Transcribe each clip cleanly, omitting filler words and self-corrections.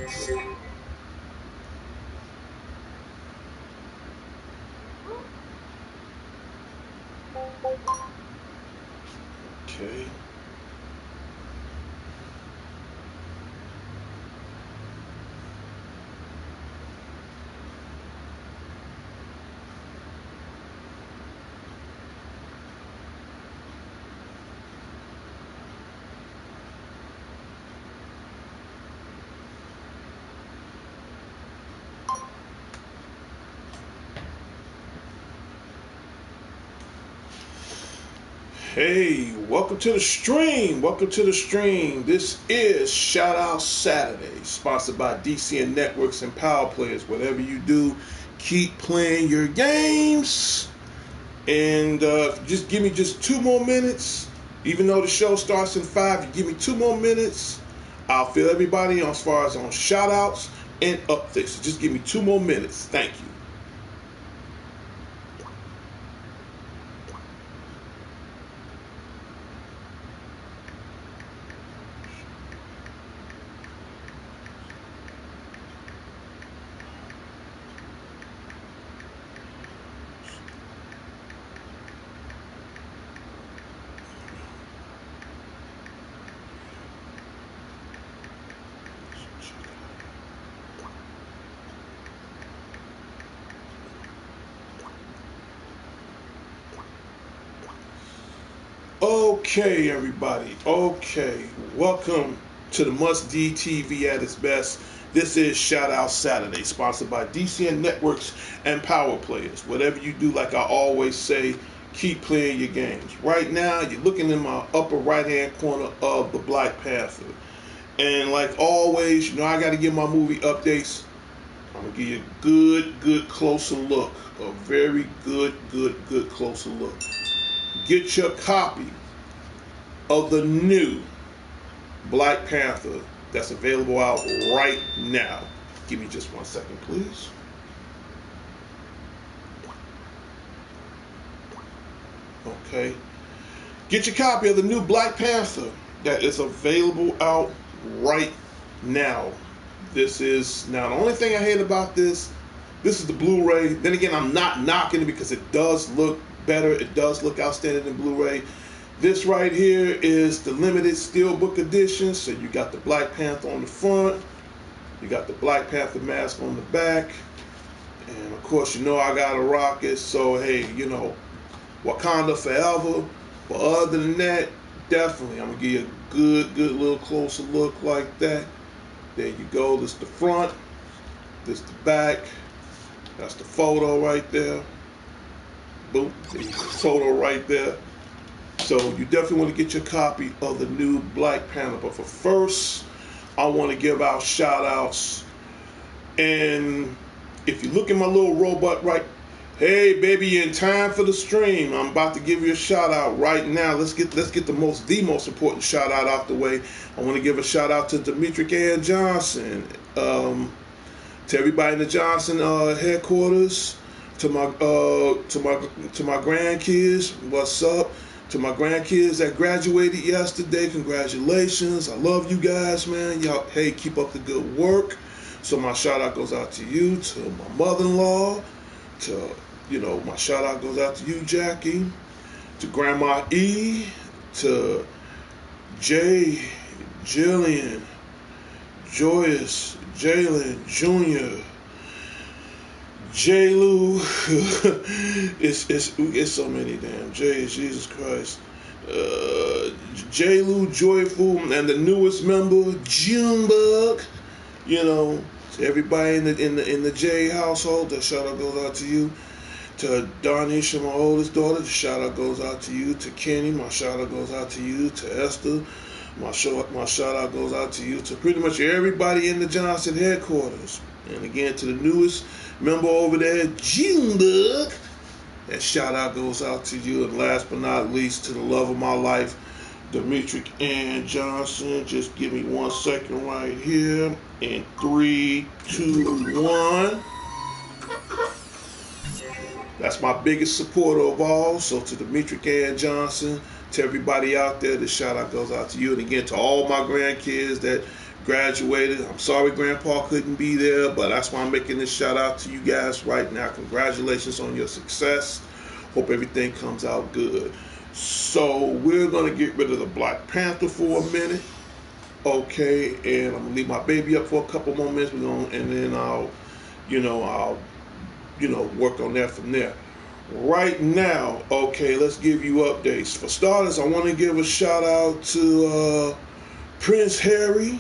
Okay. Hey, welcome to the stream. Welcome to the stream. This is Shout Out Saturday, sponsored by D.C.N Networks and Power Players. Whatever you do, keep playing your games. And just give me just 2 more minutes. Even though the show starts in 5, you give me 2 more minutes. I'll fill everybody on as far as on shout outs and updates. So just give me 2 more minutes. Thank you. Okay, everybody. Okay, welcome to the Must D TV at its best. This is Shout Out Saturday, sponsored by D.C.N Networks and Power Players. Whatever you do, like I always say, keep playing your games. Right now, you're looking in my upper right-hand corner of the Black Panther. And like always, you know I got to give my movie updates. I'm going to give you a good, closer look. A very good, closer look. Get your copy of the new Black Panther that's available out right now. Give me just 1 second, please. Okay. Get your copy of the new Black Panther that is available out right now. This is, now the only thing I hate about this is the Blu-ray. Then again, I'm not knocking it because it does look better. It does look outstanding in Blu-ray. This right here is the limited steelbook edition. So you got the Black Panther on the front. You got the Black Panther mask on the back. And of course, you know I got a rocket. So hey, you know, Wakanda forever. But other than that, definitely, I'm going to give you a good little closer look like that. There you go. This is the front. This is the back. That's the photo right there. Boom. There's the photo right there. So you definitely want to get your copy of the new Black Panther. But for first, I want to give out shout outs. And if you look at my little robot right, hey baby, you're in time for the stream. I'm about to give you a shout out right now. Let's get the most important shout out the way. I want to give a shout out to D.C.N Johnson, to everybody in the Johnson headquarters, to my grandkids. What's up? To my grandkids that graduated yesterday, congratulations. I love you guys, man. Y'all, hey, keep up the good work. So my shout out goes out to you, to my mother-in-law, to, you know, my shout out goes out to you, Jackie, to Grandma E, to Jay, Jillian, Joyce, Jalen, Jr., J. Lou, it's so many damn J's, Jesus Christ. J. Lou, Joyful, and the newest member, Junebug. You know, to everybody in the J household, the shout out goes out to you. To Darnisha, my oldest daughter, the shout out goes out to you. To Kenny, my shout out goes out to you. To Esther, my shout out goes out to you. To pretty much everybody in the Johnson headquarters. And again, to the newest member over there, Junebug, that shout out goes out to you. And last but not least, to the love of my life, D.C.N Johnson. Just give me 1 second right here. In 3, 2, 1. That's my biggest supporter of all. So to D.C.N Johnson, to everybody out there, the shout out goes out to you. And again, to all my grandkids that graduated. I'm sorry Grandpa couldn't be there, but that's why I'm making this shout out to you guys right now. Congratulations on your success. Hope everything comes out good. So we're going to get rid of the Black Panther for a minute. Okay, and I'm gonna leave my baby up for a couple more minutes. And then I'll work on that from there. Right now, okay, let's give you updates. For starters, I want to give a shout out to Prince Harry.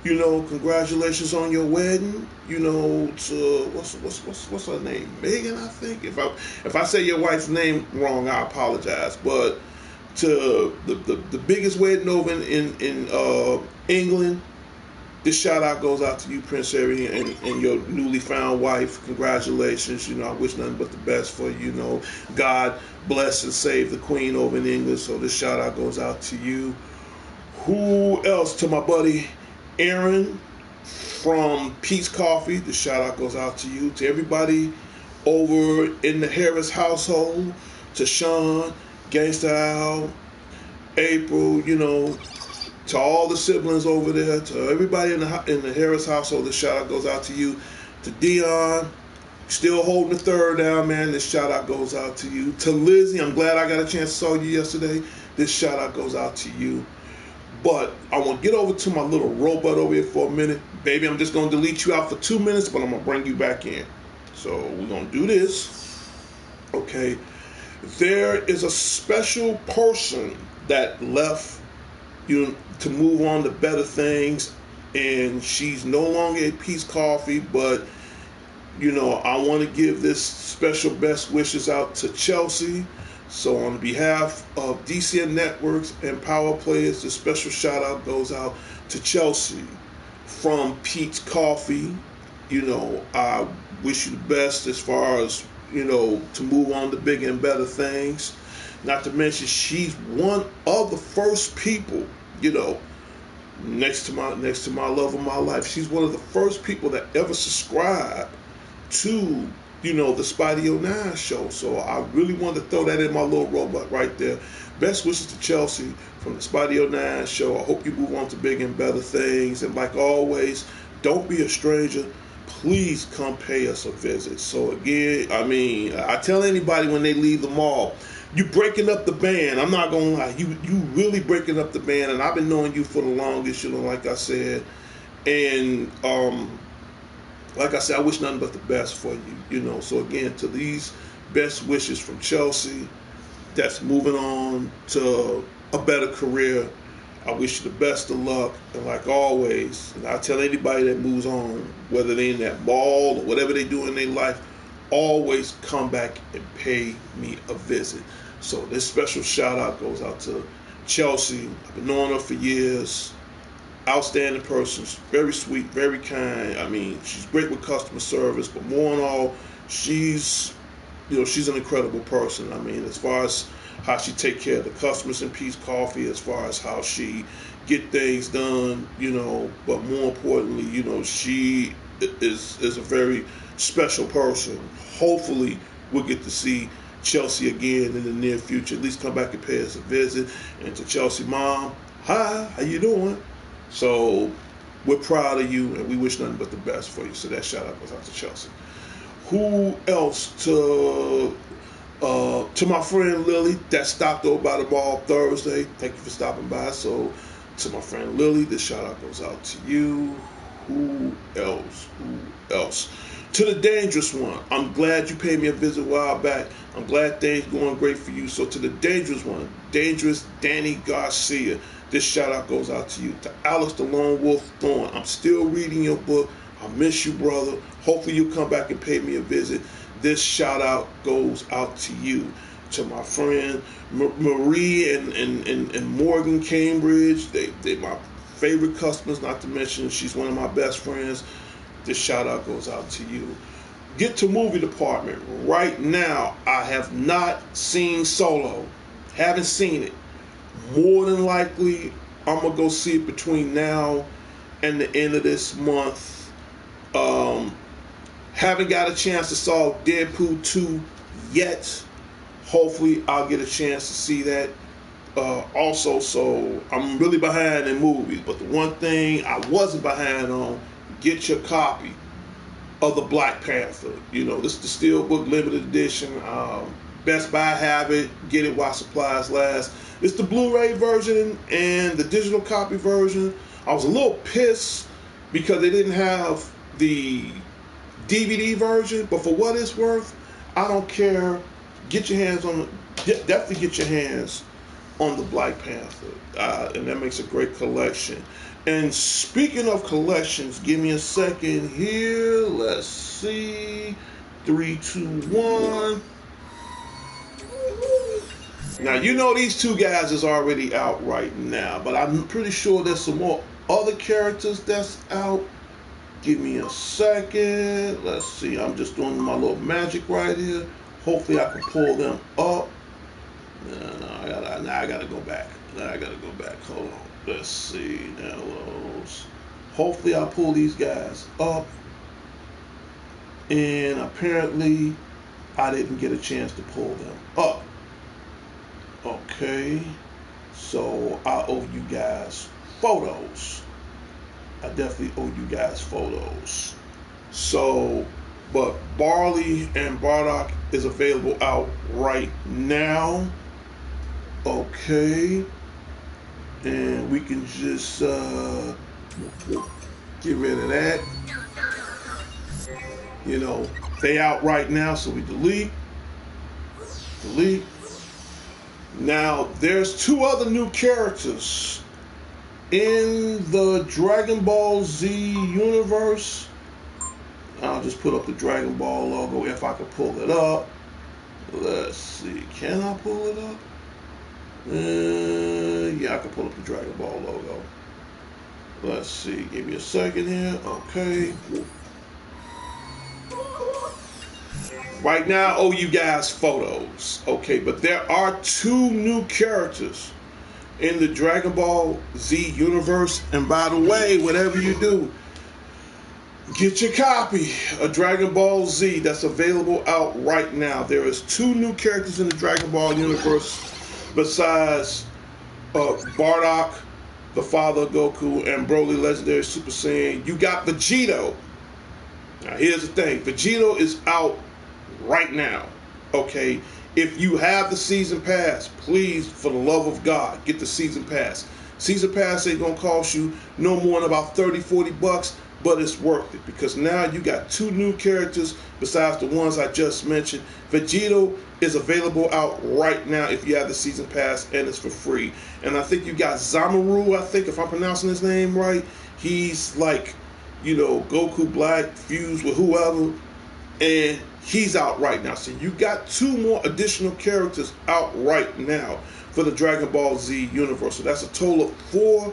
Congratulations on your wedding. To what's her name? Megan, I think. If I say your wife's name wrong, I apologize. But to the biggest wedding over in England, this shout out goes out to you, Prince Harry, and your newly found wife. Congratulations. I wish nothing but the best for you. God bless and save the Queen over in England. So this shout out goes out to you. Who else? To my buddy Aaron from Pete's Coffee. The shout out goes out to you. To everybody over in the Harris household. To Sean, Gangsta Al, April, to all the siblings over there, to everybody in the Harris household, this shout out goes out to you. To Dion, still holding the third down, man, this shout out goes out to you. To Lizzie, I'm glad I got a chance to saw you yesterday. This shout out goes out to you. But I want to get over to my little robot over here for a minute. Baby, I'm just going to delete you out for 2 minutes, but I'm going to bring you back in. So we're going to do this. Okay. There is a special person that left to move on to better things, and she's no longer at Peace Coffee, but I want to give this special best wishes out to Chelsea. So on behalf of D.C.N Networks and Power Players, the special shout out goes out to Chelsea from Pete's Coffee. I wish you the best as far as to move on to bigger and better things. Not to mention, she's one of the first people, next to my love of my life. She's one of the first people that ever subscribed to, the Spidey 09 show. So I really wanted to throw that in my little robot right there. Best wishes to Chelsea from the Spidey 09 show. I hope you move on to bigger and better things. And like always, don't be a stranger. Please come pay us a visit. So again, I tell anybody when they leave the mall, you breaking up the band. I'm not gonna lie, you really breaking up the band. And I've been knowing you for the longest, like I said. And like I said, I wish nothing but the best for you. So again, to these best wishes from Chelsea, that's moving on to a better career. I wish you the best of luck, and like always, and I tell anybody that moves on, whether they're in that mall or whatever they do in their life, always come back and pay me a visit. So this special shout out goes out to Chelsea. I've been knowing her for years. Outstanding person, very sweet, very kind. She's great with customer service, but more than all, she's an incredible person. As far as how she take care of the customers in Peace Coffee, as far as how she get things done, but more importantly, she is a very special person. Hopefully we'll get to see Chelsea again in the near future. At least come back and pay us a visit. And to Chelsea mom, hi, how you doing? So we're proud of you, and we wish nothing but the best for you. So that shout out goes out to Chelsea. Who else? To my friend Lily that stopped over by the mall Thursday. Thank you for stopping by. So to my friend Lily, this shout out goes out to you. Who else? To the dangerous one. I'm glad you paid me a visit a while back. I'm glad things going great for you. So to the dangerous one, dangerous Danny Garcia, this shout out goes out to you. To Alex the Lone Wolf Thorne, I'm still reading your book. I miss you, brother. Hopefully you'll come back and pay me a visit. This shout out goes out to you. To my friend Marie and Morgan Cambridge, they my favorite customers, not to mention she's one of my best friends. This shout out goes out to you. Get to movie department. Right now, I have not seen Solo. Haven't seen it. More than likely, I'm going to go see it between now and the end of this month. Haven't got a chance to saw Deadpool 2 yet. Hopefully, I'll get a chance to see that Also, so I'm really behind in movies, but the one thing I wasn't behind on, get your copy of the Black Panther. You know, this is the Steelbook limited edition. Best Buy have it. Get it while supplies last. It's the Blu-ray version and the digital copy version. I was a little pissed because they didn't have the DVD version, but for what it's worth, I don't care. Get your hands on, definitely get your hands on the Black Panther, and that makes a great collection. And speaking of collections, give me a second here. Let's see. 3, 2, 1. Now, you know these two guys is already out right now, but I'm pretty sure there's some more other characters that's out. Give me a second. Let's see. I'm just doing my little magic right here. Hopefully I can pull them up. No, I gotta go back. Hold on. Let's see. Now, hopefully I'll pull these guys up. And apparently I didn't get a chance to pull them up. Okay. So I owe you guys photos. I definitely owe you guys photos. So, but Barley and Bardock is available out right now. Okay. And we can just get rid of that. You know, they out right now, so we delete. Now, there's two other new characters in the Dragon Ball Z universe. I'll just put up the Dragon Ball logo if I can pull it up. Let's see. Can I pull it up? Yeah, I can pull up the Dragon Ball logo. Let's see. Give me a second here. Okay. Right now, I owe you guys photos. Okay, but there are two new characters in the Dragon Ball Z universe. And by the way, whatever you do, get your copy of Dragon Ball Z that's available out right now. There is two new characters in the Dragon Ball universe besides Bardock, the father of Goku, and Broly Legendary Super Saiyan. You got Vegito. Now here's the thing. Vegito is out right now. Okay? If you have the season pass, please, for the love of God, get the season pass. Season pass ain't gonna cost you no more than about 30, 40 bucks, but it's worth it because now you got two new characters besides the ones I just mentioned. Vegito is available out right now if you have the season pass, and it's for free. And I think you got Zamaru, I think, if I'm pronouncing his name right. He's like, you know, Goku Black fused with whoever, and he's out right now. So you got two more additional characters out right now for the Dragon Ball Z universe. So that's a total of 4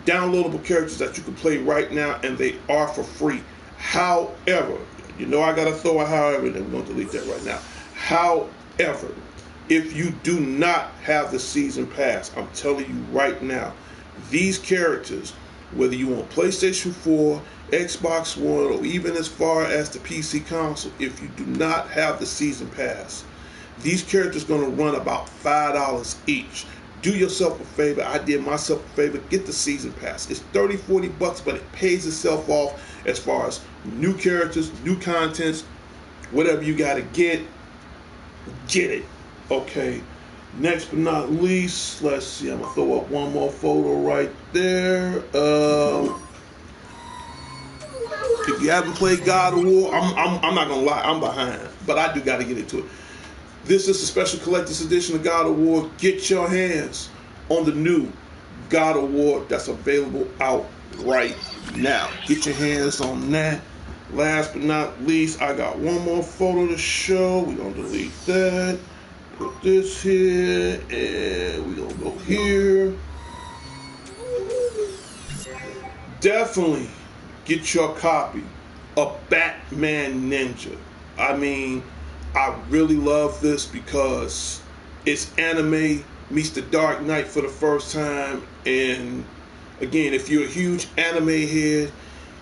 downloadable characters that you can play right now, and they are for free. However, you know I gotta throw a however, and we're gonna delete that right now. However, if you do not have the season pass, I'm telling you right now, these characters, whether you want PlayStation 4, Xbox One, or even as far as the PC console, if you do not have the season pass, these characters are going to run about $5 each. Do yourself a favor. I did myself a favor. Get the season pass. It's 30, 40 bucks, but it pays itself off as far as new characters, new contents, whatever you got to get it. Okay. Next but not least, let's see. I'm gonna throw up one more photo right there. If you haven't played God of War, I'm not gonna lie, I'm behind, but I do got to get into it. This is a special collector's edition of God of War. Get your hands on the new God of War that's available out right now. Get your hands on that. Last but not least, I got one more photo to show. We're gonna delete that. Put this here, and we're gonna go here. Definitely get your copy of Batman Ninja. I mean, I really love this because it's anime meets the Dark Knight for the first time. And again, if you're a huge anime head,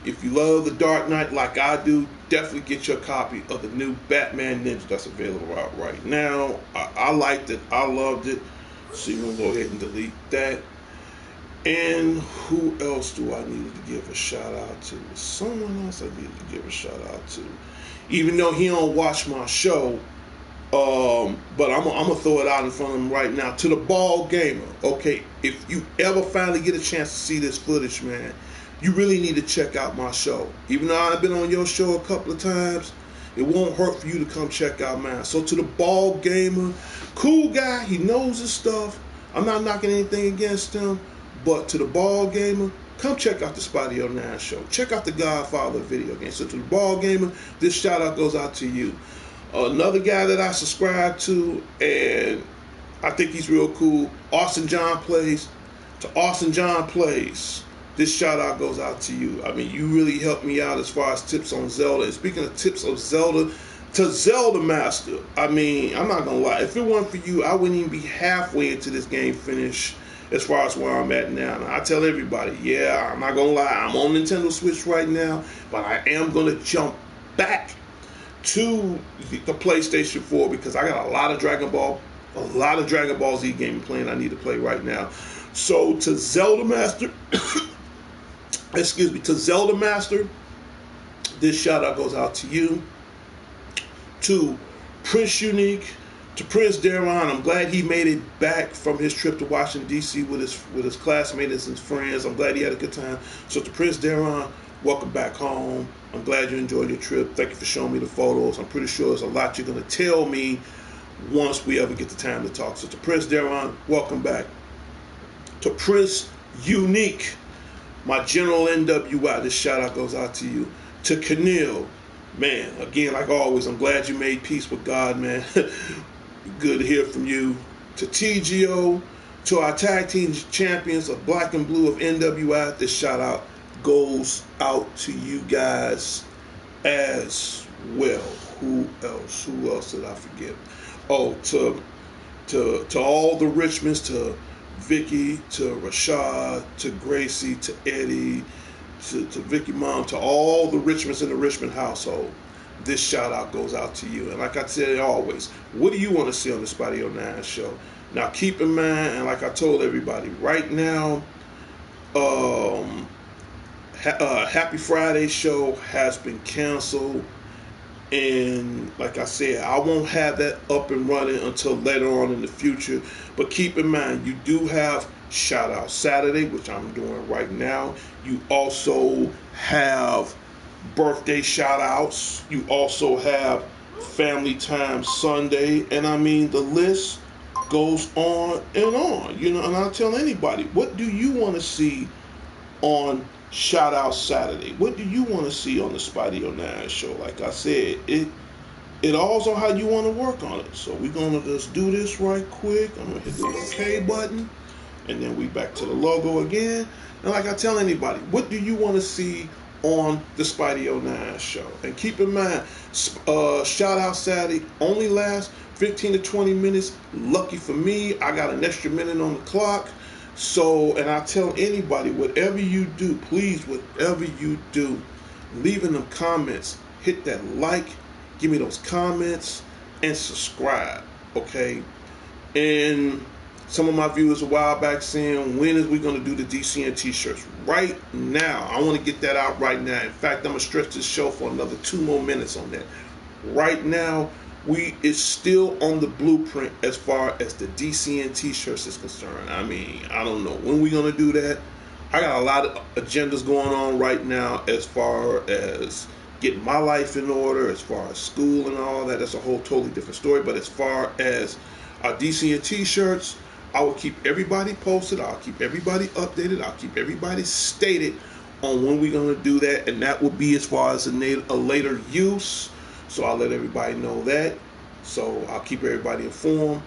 if you love the Dark Knight like I do, definitely get your copy of the new Batman Ninja that's available out right now. I liked it. I loved it. So you're going to go ahead and delete that. And who else do I need to give a shout out to? Someone else I need to give a shout out to. Even though he don't watch my show, but I'm gonna throw it out in front of him right now. To the Ball Gamer, okay, if you ever finally get a chance to see this footage, man, you really need to check out my show. Even though I've been on your show a couple of times, it won't hurt for you to come check out mine. So to the Ball Gamer, cool guy, he knows his stuff. I'm not knocking anything against him, but to the Ball Gamer, come check out the Spotty 09 show. Check out the Godfather video game. So to the Ball Gamer, this shout out goes out to you. Another guy that I subscribe to, and I think he's real cool, Austin John Plays. To Austin John Plays, this shout out goes out to you. I mean, you really helped me out as far as tips on Zelda. And speaking of tips of Zelda, to Zelda Master, I mean, I'm not going to lie. If it weren't for you, I wouldn't even be halfway into this game finish as far as where I'm at now. I tell everybody, yeah, I'm not going to lie. I'm on Nintendo Switch right now, but I am going to jump back to the PlayStation 4 because I got a lot of Dragon Ball Z game playing I need to play right now. So to Zelda Master, excuse me, to Zelda Master, this shout out goes out to you. To Prince Unique, to Prince Darron, I'm glad he made it back from his trip to Washington D.C. with his classmates and his friends. I'm glad he had a good time. So to Prince Darron, welcome back home. I'm glad you enjoyed your trip. Thank you for showing me the photos. I'm pretty sure there's a lot you're going to tell me once we ever get the time to talk. So to Prince Darron, welcome back. To Prince Unique, my General NWI, this shout out goes out to you. To Keneal, man, again, like always, I'm glad you made peace with God, man. Good to hear from you. To TGO, to our tag team champions of Black and Blue of NWI, this shout out goes out to you guys as well. Who else? Who else did I forget? Oh, to all the Richmonds, to Vicky, to Rashad, to Gracie, to Eddie, to Vicky Mom, to all the Richmonds in the Richmond household. This shout out goes out to you. And like I said always, what do you want to see on the Spotty 09 show? Now keep in mind, and like I told everybody, right now, Happy Friday show has been canceled, and like I said, I won't have that up and running until later on in the future. But keep in mind, you do have Shout Out Saturday, which I'm doing right now. You also have birthday shout outs. You also have Family Time Sunday, and I mean the list goes on and on. You know, and I'll tell anybody, what do you want to see on Shout Out Saturday? What do you want to see on the Spotty 09 show? Like I said, it all's on how you want to work on it. So we're gonna just do this right quick. I'm gonna hit the OK button, and then we back to the logo again. And like I tell anybody, what do you want to see on the Spotty 09 show? And keep in mind, Shout Out Saturday only lasts 15 to 20 minutes. Lucky for me, I got an extra minute on the clock. So, and I tell anybody, whatever you do, please, whatever you do, leave in them comments, hit that like, give me those comments, and subscribe, okay? And some of my viewers a while back saying, when is we going to do the D.C.N t-shirts? Right now. I want to get that out right now. In fact, I'm going to stretch this show for another 2 more minutes on that. Right now, it's still on the blueprint as far as the D.C.N t-shirts is concerned. I mean, I don't know when we're going to do that. I got a lot of agendas going on right now as far as getting my life in order, as far as school and all that. That's a whole totally different story. But as far as our D.C.N t-shirts, I will keep everybody posted. I'll keep everybody updated. I'll keep everybody stated on when we're going to do that. And that will be as far as a later use. So I'll let everybody know that. So I'll keep everybody informed.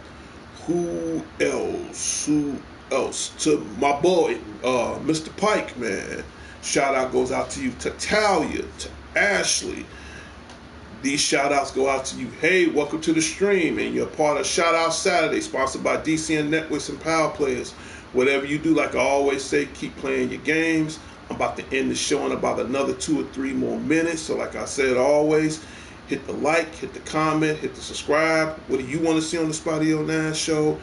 Who else? Who else? To my boy, Mr. Pike, man. Shout out goes out to you. To Talia, to Ashley. These shout outs go out to you. Hey, welcome to the stream. And you're part of Shout Out Saturday, sponsored by D.C.N Networks and Power Players. Whatever you do, like I always say, keep playing your games. I'm about to end the show in about another 2 or 3 more minutes. So like I said always, hit the like, hit the comment, hit the subscribe. What do you want to see on the Spotty 09 show?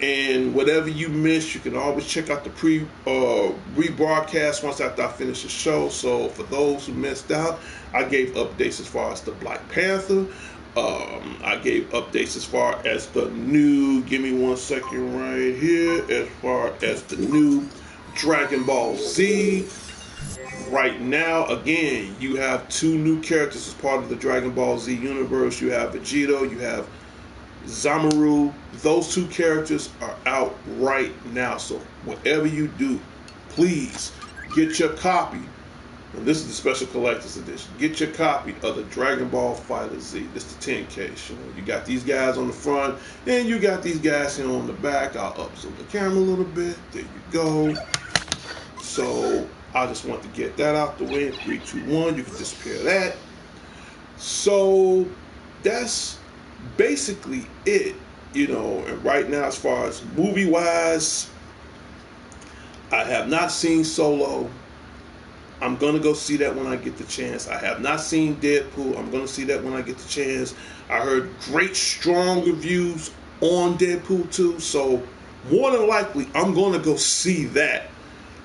And whatever you missed, you can always check out the rebroadcast once after I finish the show. So for those who missed out, I gave updates as far as the Black Panther. I gave updates as far as the new, give me 1 second right here, as far as the new Dragon Ball Z. Right now, again, you have 2 new characters as part of the Dragon Ball Z universe. You have Vegito, you have Zamaru. Those 2 characters are out right now. So whatever you do, please get your copy. And this is the special collector's edition. Get your copy of the Dragon Ball Fighter Z. This is the 10 case. You got these guys on the front, and you got these guys here on the back. I'll upzoom the camera a little bit. There you go. So I just want to get that out the way. 3, 2, 1. You can disappear that. So that's basically it. And right now, as far as movie wise, I have not seen Solo. I'm going to go see that when I get the chance. I have not seen Deadpool. I'm going to see that when I get the chance. I heard great, strong reviews on Deadpool 2. So more than likely, I'm going to go see that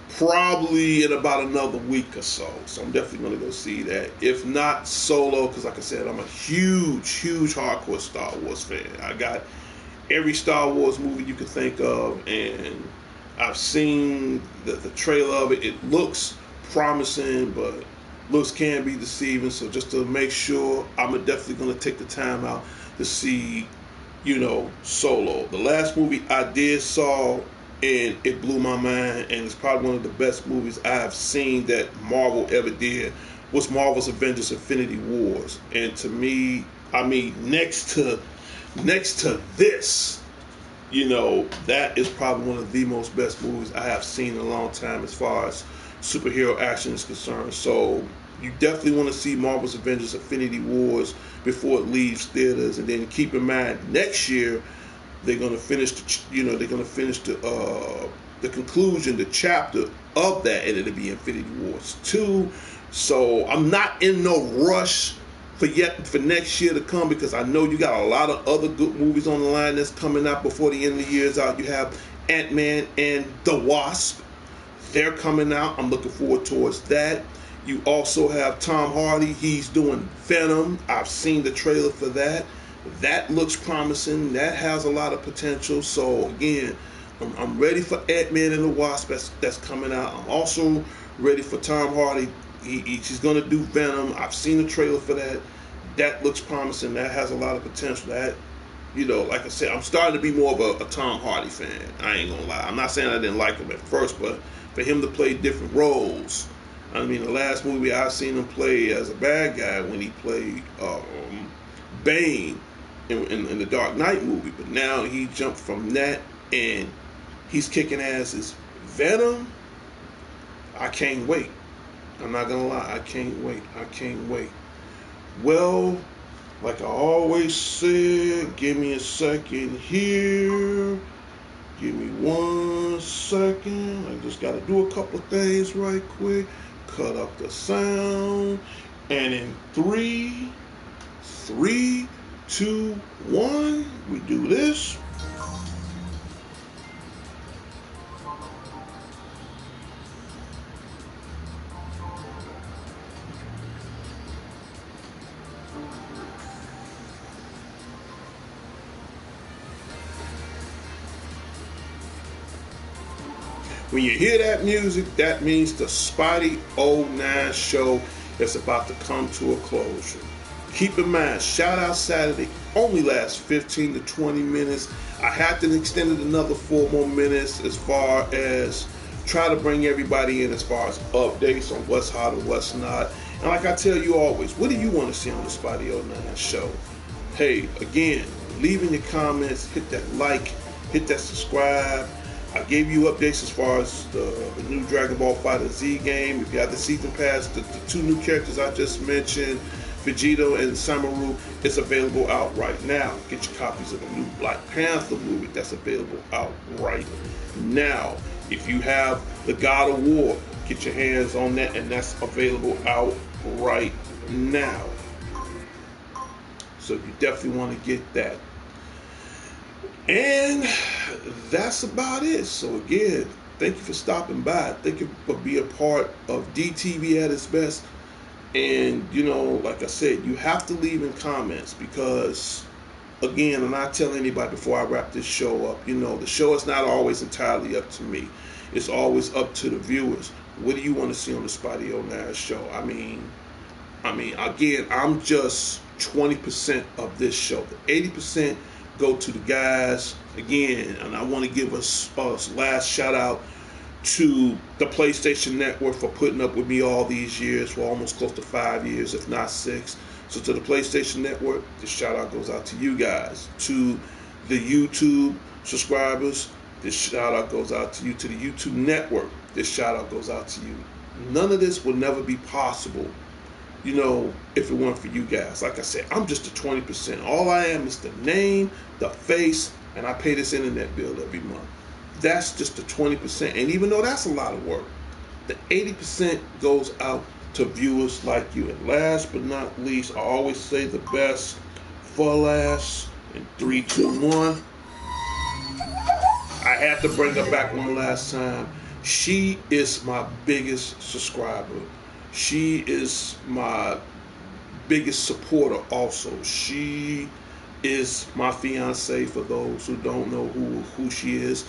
probably in about another week or so. So I'm definitely going to go see that. If not Solo, because like I said, I'm a huge, huge hardcore Star Wars fan. I got every Star Wars movie you could think of, and I've seen the trailer of it. It looks promising, but looks can be deceiving. So just to make sure, I'm definitely going to take the time out to see, Solo. The last movie I did saw, and it blew my mind, and it's probably one of the best movies I have seen that Marvel ever did, was Marvel's Avengers Infinity Wars. And to me, I mean, next to this, that is probably one of the most best movies I have seen in a long time as far as superhero action is concerned. So you definitely want to see Marvel's Avengers Infinity Wars before it leaves theaters. And then keep in mind, next year they're going to finish the conclusion, the chapter of that, and it'll be Infinity Wars 2. So I'm not in no rush for next year to come, because I know you got a lot of other good movies on the line that's coming out before the end of the year is out. You have Ant-Man and the Wasp. They're coming out. I'm looking forward towards that. You also have Tom Hardy. He's doing Venom. I've seen the trailer for that. That looks promising. That has a lot of potential. So again, I'm ready for Ant-Man and the Wasp that's coming out. I'm also ready for Tom Hardy. He's going to do Venom. I've seen the trailer for that. That looks promising. That has a lot of potential. That, like I said, I'm starting to be more of a Tom Hardy fan. I ain't going to lie. I'm not saying I didn't like him at first, but for him to play different roles. I mean, the last movie I've seen him play as a bad guy when he played Bane in the Dark Knight movie. But now he jumped from that and he's kicking ass as Venom. I can't wait. I'm not going to lie. I can't wait. I can't wait. Well, like I always said, give me a second here. Give me 1 second. I just got to do a couple of things right quick. Cut up the sound. And in 3, 2, 1, we do this. When you hear that music, that means the Spidey 09 show is about to come to a closure. Keep in mind, Shout Out Saturday only lasts 15 to 20 minutes. I have to extend it another 4 more minutes as far as try to bring everybody in as far as updates on what's hot and what's not. And like I tell you always, what do you want to see on the Spidey 09 show? Hey, again, leave in your comments, hit that like, hit that subscribe. I gave you updates as far as the new Dragon Ball Fighter Z game. If you have the season pass, the 2 new characters I just mentioned, Vegito and Samaru, it's available out right now. Get your copies of the new Black Panther movie that's available out right now. If you have the God of War, get your hands on that, and that's available out right now. So you definitely want to get that. And that's about it. So again, thank you for stopping by. Thank you for being a part of DTV at its best. And you know, like I said, you have to leave in comments because, again, and I tell anybody before I wrap this show up, you know, the show is not always entirely up to me. It's always up to the viewers. What do you want to see on the Spotty 09 show? I mean, again, I'm just 20% of this show. The 80% go to the guys. Again, and I want to give a last shout out to the PlayStation Network for putting up with me all these years, for almost close to 5 years, if not 6. So to the PlayStation Network, this shout out goes out to you guys. To the YouTube subscribers, this shout out goes out to you. To the YouTube Network, this shout out goes out to you. None of this would never be possible, you know, if it weren't for you guys. Like I said, I'm just the 20%. All I am is the name, the face, and I pay this internet bill every month. That's just the 20%. And even though that's a lot of work, the 80% goes out to viewers like you. And last but not least, I always say the best for last. In 3, 2, 1. I had to bring her back one last time. She is my biggest subscriber. She is my biggest supporter also. She is my fiance, for those who don't know who she is.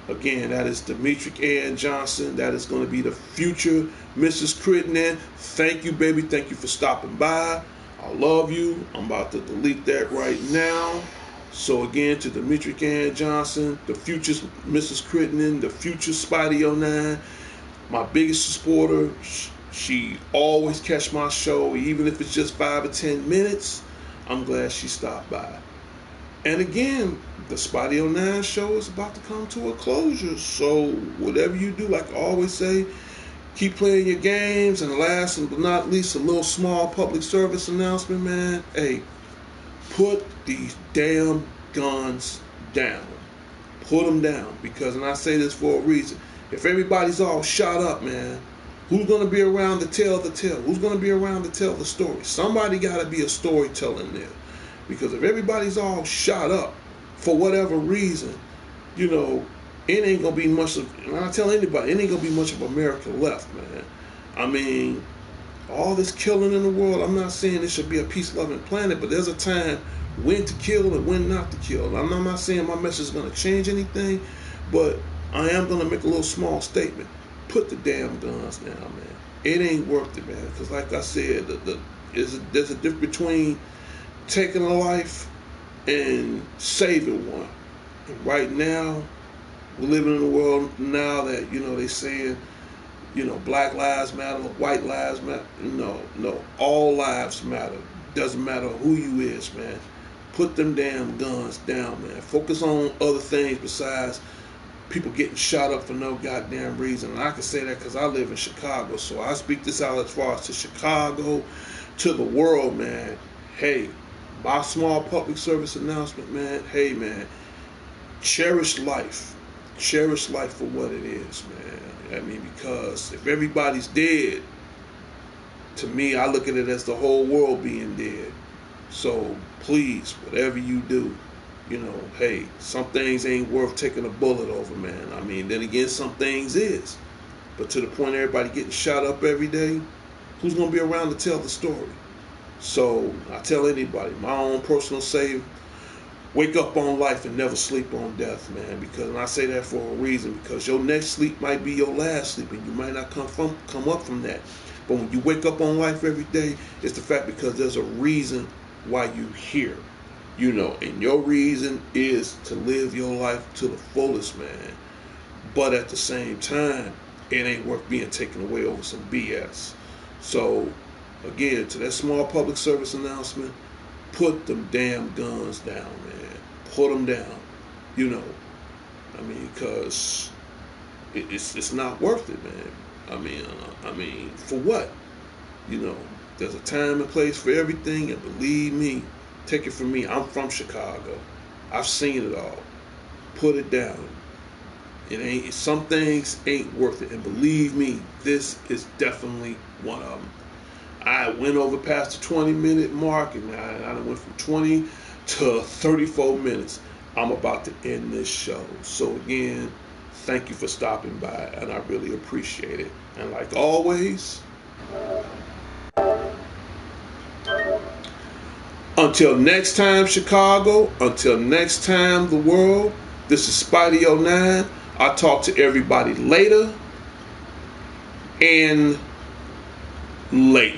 Again, that is Demetric Ann Johnson. That is going to be the future Mrs. Crittenden. Thank you, baby. Thank you for stopping by. I love you. I'm about to delete that right now. So again, to Demetric Ann Johnson, the future Mrs. Crittenden, the future Spotty 09, my biggest supporter. She always catch my show, even if it's just 5 or 10 minutes. I'm glad she stopped by. And again, the Spotty 09 show is about to come to a closure. So whatever you do, like I always say, keep playing your games. And last but not least, a little small public service announcement, man. Hey, put these damn guns down. Put them down. Because, and I say this for a reason, if everybody's all shot up, man, who's going to be around to tell the tale? Who's going to be around to tell the story? Somebody got to be a storyteller in there. Because if everybody's all shot up for whatever reason, you know, it ain't going to be much of, and I tell anybody, it ain't going to be much of America left, man. I mean, all this killing in the world, I'm not saying it should be a peace-loving planet, but there's a time when to kill and when not to kill. I'm not saying my message is going to change anything, but I am going to make a little small statement. Put the damn guns down, man. It ain't worth it, man. Because like I said, there's a difference between taking a life and saving one. And right now, we're living in a world now that, you know, they saying, you know, black lives matter, white lives matter. No, all lives matter. Doesn't matter who you is, man. Put them damn guns down, man. Focus on other things besides people getting shot up for no goddamn reason. And I can say that because I live in Chicago, so I speak this out as far as to Chicago, to the world, man. Hey, my small public service announcement, man. Hey, man, cherish life. Cherish life for what it is, man. I mean, because if everybody's dead, to me, I look at it as the whole world being dead. So please, whatever you do, you know, hey, some things ain't worth taking a bullet over, man. I mean, then again, some things is. But to the point of everybody getting shot up every day, who's going to be around to tell the story? So I tell anybody, my own personal say, wake up on life and never sleep on death, man. Because, and I say that for a reason, because your next sleep might be your last sleep, and you might not come up from that. But when you wake up on life every day, it's the fact because there's a reason why you here, you know, and your reason is to live your life to the fullest, man. But at the same time, it ain't worth being taken away over some BS. So again, to that small public service announcement, put them damn guns down, man. Put them down. You know, I mean, because it's not worth it, man. I mean, for what? You know, there's a time and place for everything, and believe me, take it from me, I'm from Chicago. I've seen it all. Put it down. It ain't. Some things ain't worth it, and believe me, this is definitely one of them. I went over past the 20-minute mark, and I went from 20 to 34 minutes. I'm about to end this show. So again, thank you for stopping by, and I really appreciate it. And like always, until next time, Chicago, until next time, the world, this is Spidey09. I'll talk to everybody later, and later.